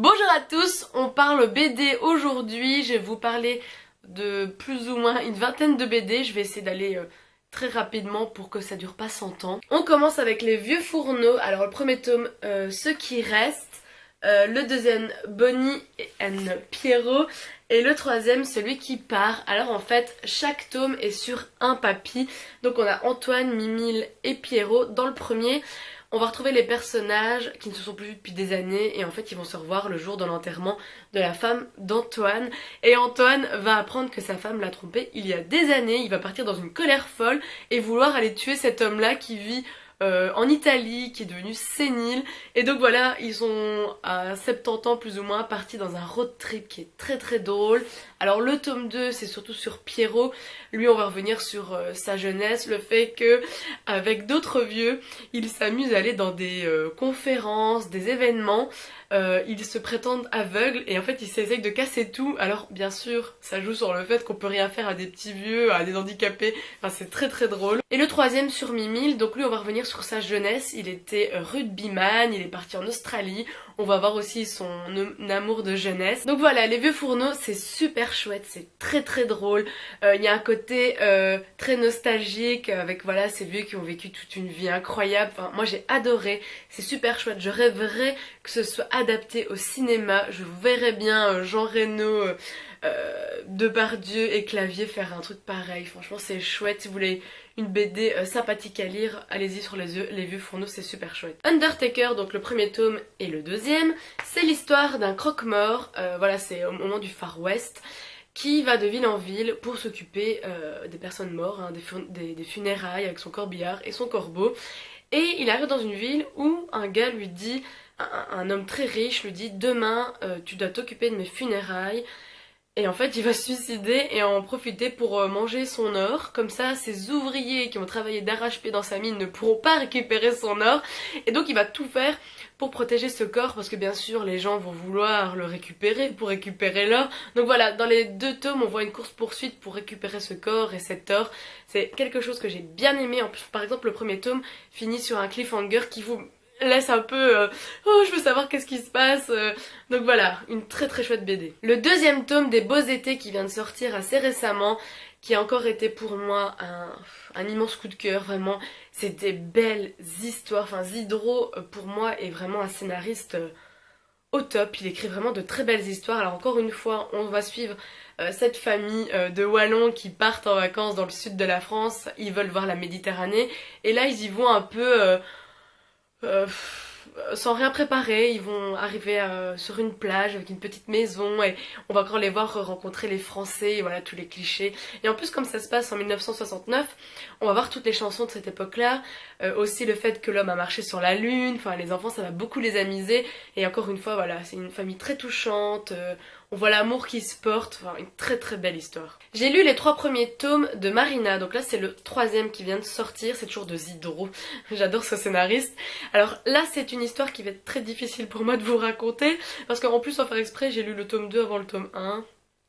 Bonjour à tous, on parle BD aujourd'hui, je vais vous parler de plus ou moins une vingtaine de BD, je vais essayer d'aller très rapidement pour que ça dure pas 100 ans. On commence avec les vieux fourneaux, alors le premier tome, Ceux qui restent, le deuxième Bonnie and Pierrot, et le troisième Celui qui part. Alors en fait chaque tome est sur un papy, donc on a Antoine, Mimile et Pierrot dans le premier. On va retrouver les personnages qui ne se sont plus vus depuis des années et en fait ils vont se revoir le jour de l'enterrement de la femme d'Antoine. Et Antoine va apprendre que sa femme l'a trompé il y a des années, il va partir dans une colère folle et vouloir aller tuer cet homme-là qui vit en Italie, qui est devenu sénile. Et donc voilà, ils sont à 70 ans plus ou moins partis dans un road trip qui est très très drôle. Alors le tome 2 c'est surtout sur Pierrot, lui on va revenir sur sa jeunesse, le fait que avec d'autres vieux, il s'amuse à aller dans des conférences, des événements, ils se prétendent aveugles et en fait ils s'essayent de casser tout. Alors bien sûr ça joue sur le fait qu'on peut rien faire à des petits vieux, à des handicapés, enfin c'est très très drôle. Et le troisième sur Mimile, donc lui on va revenir sur sa jeunesse, il était rugbyman, il est parti en Australie, on va voir aussi son amour de jeunesse. Donc voilà, les vieux fourneaux c'est super chouette, c'est très très drôle, il y a un côté très nostalgique avec voilà ces vieux qui ont vécu toute une vie incroyable, enfin moi j'ai adoré, c'est super chouette, je rêverais que ce soit adapté au cinéma, je vous verrais bien Jean Reno, Depardieu et Clavier faire un truc pareil, franchement c'est chouette. Si vous voulez une BD sympathique à lire, allez-y sur les vieux fourneaux, c'est super chouette. Undertaker, donc le premier tome et le deuxième, c'est l'histoire d'un croque-mort, voilà c'est au moment du Far West, qui va de ville en ville pour s'occuper des personnes mortes, hein, des funérailles avec son corbillard et son corbeau. Et il arrive dans une ville où un gars lui dit, un homme très riche lui dit demain tu dois t'occuper de mes funérailles. Et en fait il va se suicider et en profiter pour manger son or. Comme ça ses ouvriers qui ont travaillé d'arrache-pied dans sa mine ne pourront pas récupérer son or. Et donc il va tout faire pour protéger ce corps parce que bien sûr les gens vont vouloir le récupérer pour récupérer l'or. Donc voilà, dans les deux tomes on voit une course-poursuite pour récupérer ce corps et cet or. C'est quelque chose que j'ai bien aimé. En plus par exemple le premier tome finit sur un cliffhanger qui vous laisse un peu oh je veux savoir qu'est-ce qui se passe, donc voilà, une très très chouette BD. Le deuxième tome des Beaux Étés qui vient de sortir assez récemment, qui a encore été pour moi un immense coup de cœur, vraiment c'est des belles histoires, enfin Zidro pour moi est vraiment un scénariste au top, il écrit vraiment de très belles histoires. Alors encore une fois on va suivre cette famille de Wallons qui partent en vacances dans le sud de la France, ils veulent voir la Méditerranée et là ils y vont un peu euh, sans rien préparer, ils vont arriver sur une plage avec une petite maison et on va encore les voir rencontrer les Français, et voilà tous les clichés. Et en plus comme ça se passe en 1969, on va voir toutes les chansons de cette époque-là, aussi le fait que l'homme a marché sur la lune, enfin les enfants ça va beaucoup les amuser et encore une fois voilà c'est une famille très touchante, on voit l'amour qui se porte, enfin une très très belle histoire. J'ai lu les 3 premiers tomes de Marina, donc là c'est le troisième qui vient de sortir, c'est toujours de Zidro, j'adore ce scénariste. Alors là c'est une histoire qui va être très difficile pour moi de vous raconter, parce qu'en plus sans faire exprès j'ai lu le tome 2 avant le tome 1,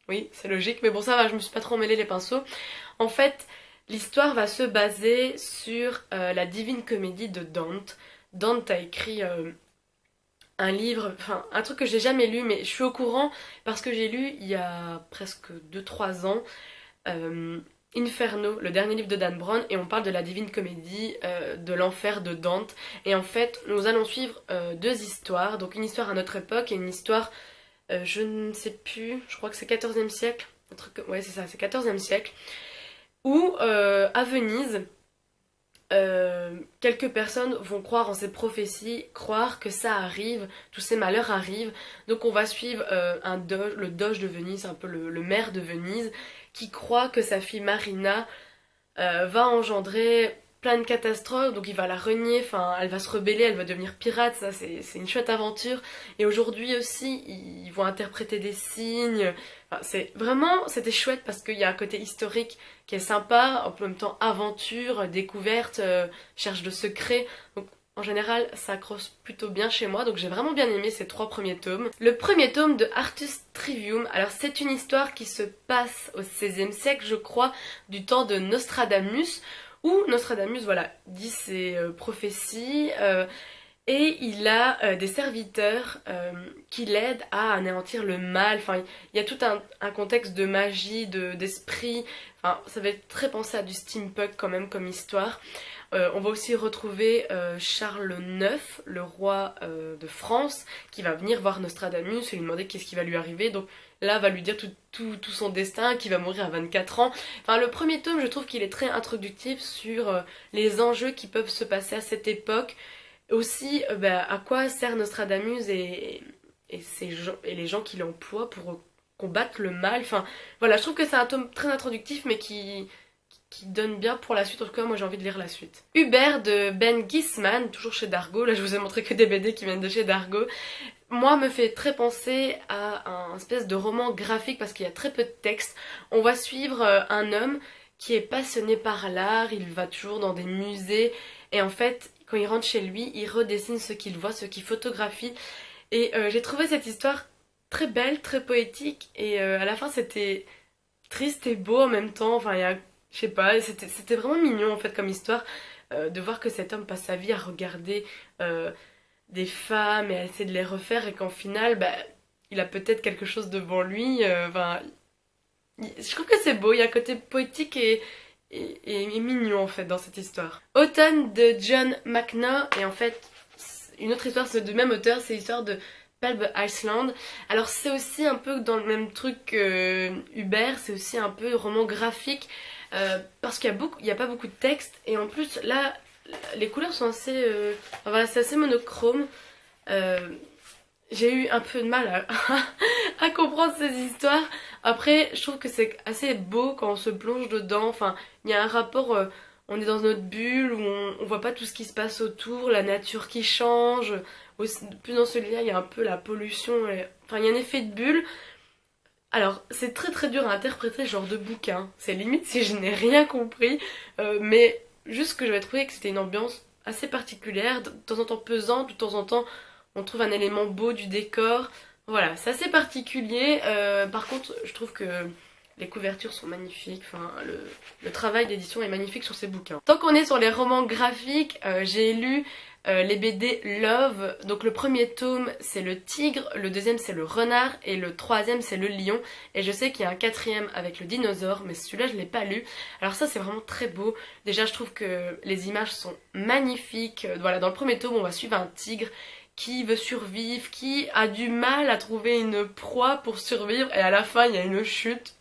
oui c'est logique, mais bon ça va, je me suis pas trop mêlé les pinceaux. En fait l'histoire va se baser sur la Divine Comédie de Dante. Dante a écrit un livre, enfin un truc que j'ai jamais lu mais je suis au courant parce que j'ai lu il y a presque 2-3 ans Inferno, le dernier livre de Dan Brown, et on parle de la Divine Comédie, de l'enfer de Dante. Et en fait nous allons suivre 2 histoires, donc une histoire à notre époque et une histoire je ne sais plus, je crois que c'est 14e siècle, un truc, ouais c'est ça, c'est 14e siècle, où à Venise quelques personnes vont croire en ces prophéties, croire que ça arrive, tous ces malheurs arrivent. Donc on va suivre le doge de Venise, un peu le maire de Venise, qui croit que sa fille Marina va engendrer plein de catastrophes, donc il va la renier, enfin elle va se rebeller, elle va devenir pirate, ça c'est une chouette aventure. Et aujourd'hui aussi ils vont interpréter des signes, enfin, c'est vraiment, c'était chouette parce qu'il y a un côté historique qui est sympa, en même temps aventure, découverte, cherche de secrets, donc en général ça accroche plutôt bien chez moi, donc j'ai vraiment bien aimé ces 3 premiers tomes. Le premier tome de Artus Trivium, alors c'est une histoire qui se passe au XVIe siècle je crois, du temps de Nostradamus, où Nostradamus voilà, dit ses prophéties Et il a des serviteurs qui l'aident à anéantir le mal. Enfin, il y a tout un contexte de magie, d'esprit. Enfin, ça va être très pensé à du steampunk quand même comme histoire. On va aussi retrouver Charles IX, le roi de France, qui va venir voir Nostradamus et lui demander qu'est-ce qui va lui arriver. Donc là, va lui dire tout son destin, qu'il va mourir à 24 ans. Enfin, le premier tome, je trouve qu'il est très introductif sur les enjeux qui peuvent se passer à cette époque. Aussi, à quoi sert Nostradamus et les gens qui l'emploient pour combattre le mal. Enfin, voilà, je trouve que c'est un tome très introductif, mais qui donne bien pour la suite. En tout cas, moi j'ai envie de lire la suite. Hubert de Ben Gissman, toujours chez Dargo. Là, je vous ai montré que des BD qui viennent de chez Dargo. Moi, me fait très penser à un espèce de roman graphique parce qu'il y a très peu de texte. On va suivre un homme qui est passionné par l'art. Il va toujours dans des musées et en fait, quand il rentre chez lui, il redessine ce qu'il voit, ce qu'il photographie. Et j'ai trouvé cette histoire très belle, très poétique. Et à la fin, c'était triste et beau en même temps. Enfin, je sais pas, c'était vraiment mignon en fait comme histoire de voir que cet homme passe sa vie à regarder des femmes et à essayer de les refaire et qu'en final, il a peut-être quelque chose devant lui. Enfin, je trouve que c'est beau. Il y a un côté poétique et mignon en fait dans cette histoire. Automne de John McNaugh et en fait une autre histoire c'est du même auteur, c'est l'histoire de Pelb Iceland. Alors c'est aussi un peu dans le même truc que Hubert, c'est aussi un peu roman graphique parce il y a pas beaucoup de texte et en plus là les couleurs sont assez, voilà, c'est assez monochrome. Euh, j'ai eu un peu de mal à comprendre ces histoires. Après, je trouve que c'est assez beau quand on se plonge dedans. Enfin, il y a un rapport, on est dans notre bulle où on voit pas tout ce qui se passe autour, la nature qui change. Plus dans celui-là, il y a un peu la pollution. Enfin, il y a un effet de bulle. Alors, c'est très très dur à interpréter ce genre de bouquin. C'est limite si je n'ai rien compris. Mais juste que j'avais trouvé que c'était une ambiance assez particulière, de temps en temps pesante, de temps en temps on trouve un élément beau du décor. Voilà, c'est assez particulier. Par contre, je trouve que les couvertures sont magnifiques. Enfin, le travail d'édition est magnifique sur ces bouquins. Tant qu'on est sur les romans graphiques, j'ai lu les BD Love. Donc le premier tome c'est le tigre, le deuxième c'est le renard et le troisième c'est le lion. Et je sais qu'il y a un quatrième avec le dinosaure, mais celui-là je l'ai pas lu. Alors ça c'est vraiment très beau. Déjà je trouve que les images sont magnifiques. Voilà, dans le premier tome on va suivre un tigre qui veut survivre, qui a du mal à trouver une proie pour survivre et à la fin il y a une chute.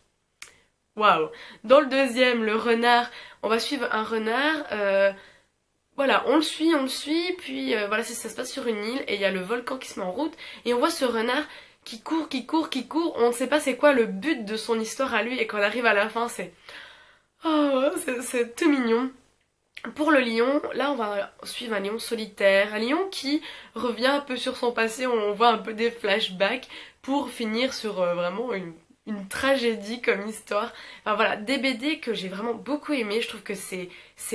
Waouh. Dans le deuxième, le renard, on va suivre un renard. Voilà, on le suit, puis voilà, ça se passe sur une île et il y a le volcan qui se met en route et on voit ce renard qui court, qui court, qui court. On ne sait pas c'est quoi le but de son histoire à lui et quand on arrive à la fin, c'est oh, c'est tout mignon. Pour le lion, là on va suivre un lion solitaire, un lion qui revient un peu sur son passé, on voit un peu des flashbacks pour finir sur vraiment une tragédie comme histoire. Enfin voilà, des BD que j'ai vraiment beaucoup aimé, je trouve que c'est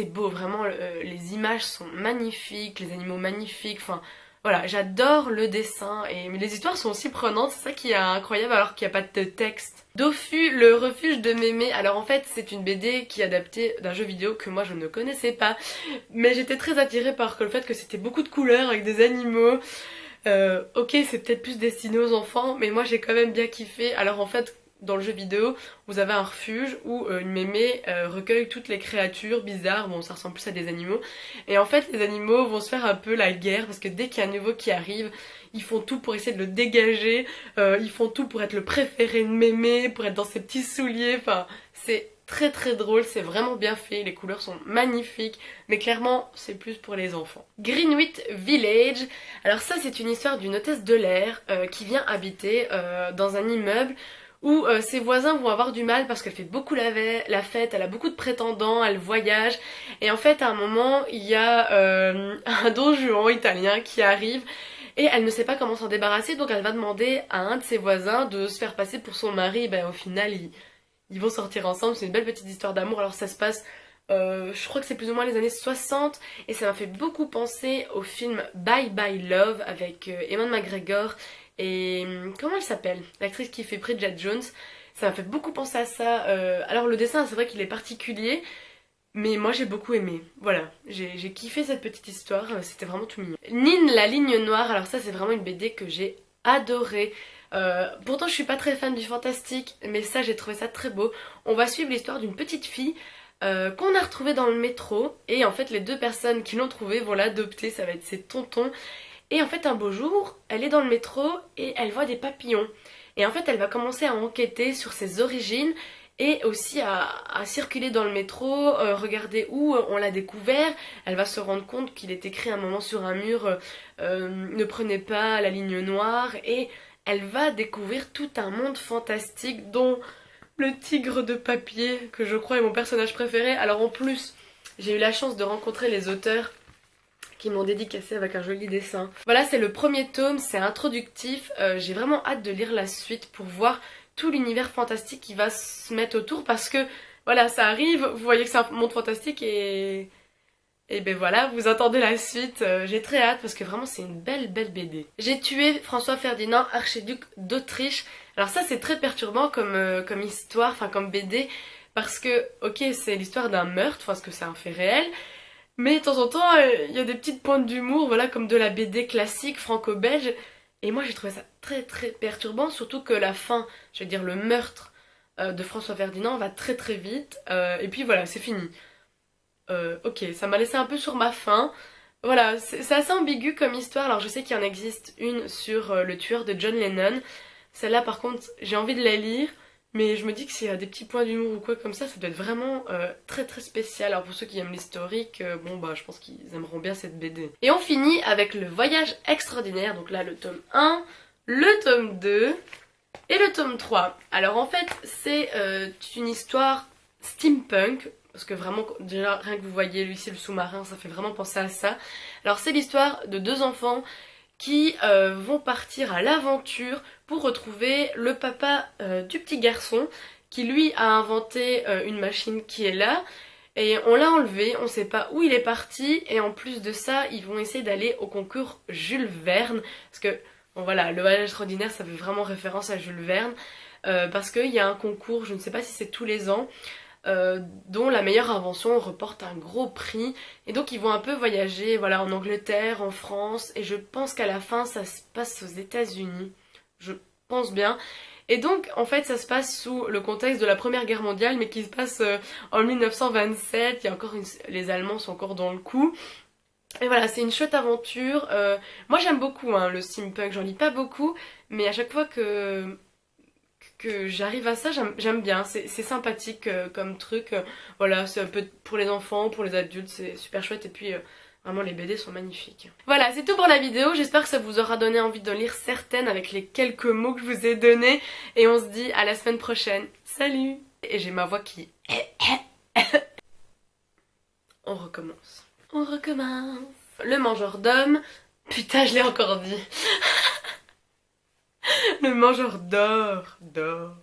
beau, vraiment les images sont magnifiques, les animaux magnifiques, enfin voilà, j'adore le dessin et mais les histoires sont aussi prenantes, c'est ça qui est incroyable alors qu'il n'y a pas de texte. Dofus, le refuge de Mémé. Alors en fait c'est une BD qui est adaptée d'un jeu vidéo que moi je ne connaissais pas, mais j'étais très attirée par le fait que c'était beaucoup de couleurs avec des animaux. Ok, c'est peut-être plus destiné aux enfants, mais moi j'ai quand même bien kiffé. Alors en fait dans le jeu vidéo, vous avez un refuge où une mémé recueille toutes les créatures bizarres, bon ça ressemble plus à des animaux, et en fait les animaux vont se faire un peu la guerre, parce que dès qu'il y a un nouveau qui arrive, ils font tout pour essayer de le dégager, ils font tout pour être le préféré de mémé, pour être dans ses petits souliers, enfin c'est très très drôle, c'est vraiment bien fait, les couleurs sont magnifiques, mais clairement c'est plus pour les enfants. Greenwich Village, alors ça c'est une histoire d'une hôtesse de l'air qui vient habiter dans un immeuble où ses voisins vont avoir du mal parce qu'elle fait beaucoup la fête, elle a beaucoup de prétendants, elle voyage, et en fait à un moment il y a un don Juan italien qui arrive et elle ne sait pas comment s'en débarrasser, donc elle va demander à un de ses voisins de se faire passer pour son mari, et ben au final ils vont sortir ensemble, c'est une belle petite histoire d'amour. Alors ça se passe, je crois que c'est plus ou moins les années 60 et ça m'a fait beaucoup penser au film Bye Bye Love avec Ewan McGregor et comment elle s'appelle? L'actrice qui fait Bridget Jones. Ça m'a fait beaucoup penser à ça. Alors le dessin c'est vrai qu'il est particulier, Mais moi j'ai beaucoup aimé, voilà, j'ai kiffé cette petite histoire, c'était vraiment tout mignon. Nin, la ligne noire, alors ça c'est vraiment une BD que j'ai adorée. Pourtant je suis pas très fan du fantastique, mais ça j'ai trouvé ça très beau. On va suivre l'histoire d'une petite fille qu'on a retrouvée dans le métro, et en fait les deux personnes qui l'ont trouvée vont l'adopter, ça va être ses tontons. Et en fait un beau jour, elle est dans le métro et elle voit des papillons. Et en fait elle va commencer à enquêter sur ses origines, et aussi à circuler dans le métro, regarder où on l'a découvert. Elle va se rendre compte qu'il est écrit un moment sur un mur ne prenez pas la ligne noire, et elle va découvrir tout un monde fantastique dont le tigre de papier, que je crois est mon personnage préféré. Alors en plus, j'ai eu la chance de rencontrer les auteurs qui m'ont dédicacé avec un joli dessin. Voilà, c'est le premier tome, c'est introductif, j'ai vraiment hâte de lire la suite pour voir tout l'univers fantastique qui va se mettre autour, parce que voilà, ça arrive, vous voyez que c'est un monde fantastique, et ben voilà, vous attendez la suite, j'ai très hâte parce que vraiment c'est une belle BD. J'ai tué François Ferdinand, archiduc d'Autriche. Alors ça c'est très perturbant comme histoire, enfin comme BD, parce que ok c'est l'histoire d'un meurtre, parce que c'est un fait réel, mais de temps en temps il y a des petites pointes d'humour, voilà, comme de la BD classique franco-belge. Et moi j'ai trouvé ça très perturbant, surtout que la fin, je veux dire le meurtre de François Ferdinand va très vite, et puis voilà, c'est fini. Ok, ça m'a laissé un peu sur ma faim. Voilà, c'est assez ambigu comme histoire. Alors je sais qu'il y en existe une sur le tueur de John Lennon. Celle-là par contre, j'ai envie de la lire, mais je me dis que s'il y a des petits points d'humour ou quoi comme ça doit être vraiment très spécial. Alors pour ceux qui aiment l'historique, bon bah je pense qu'ils aimeront bien cette BD. Et on finit avec Le Voyage Extraordinaire, donc là le tome 1, le tome 2 et le tome 3. Alors en fait c'est une histoire steampunk, parce que vraiment déjà rien que vous voyez lui ici le sous-marin, ça fait vraiment penser à ça. Alors c'est l'histoire de deux enfants qui vont partir à l'aventure pour retrouver le papa du petit garçon qui lui a inventé une machine qui est là, et on l'a enlevé, on sait pas où il est parti, et en plus de ça ils vont essayer d'aller au concours Jules Verne, parce que bon voilà, le voyage extraordinaire ça fait vraiment référence à Jules Verne, parce qu'il y a un concours, je ne sais pas si c'est tous les ans, dont la meilleure invention remporte un gros prix, et donc ils vont un peu voyager, voilà, en Angleterre, en France, et je pense qu'à la fin ça se passe aux États-Unis, je pense bien. Et donc en fait ça se passe sous le contexte de la Première Guerre mondiale, mais qui se passe en 1927, il y a encore les Allemands sont encore dans le coup. Et voilà, c'est une chouette aventure. Moi j'aime beaucoup hein, le steampunk, j'en lis pas beaucoup, mais à chaque fois que j'arrive à ça, j'aime bien, c'est sympathique comme truc, voilà, c'est un peu pour les enfants, pour les adultes, c'est super chouette, et puis vraiment les BD sont magnifiques. Voilà, c'est tout pour la vidéo, j'espère que ça vous aura donné envie de lire certaines avec les quelques mots que je vous ai donnés, et on se dit à la semaine prochaine, salut! Et j'ai ma voix qui... On recommence. On recommence. Le mangeur d'hommes, putain je l'ai encore dit. Le mangeur d'or, d'or.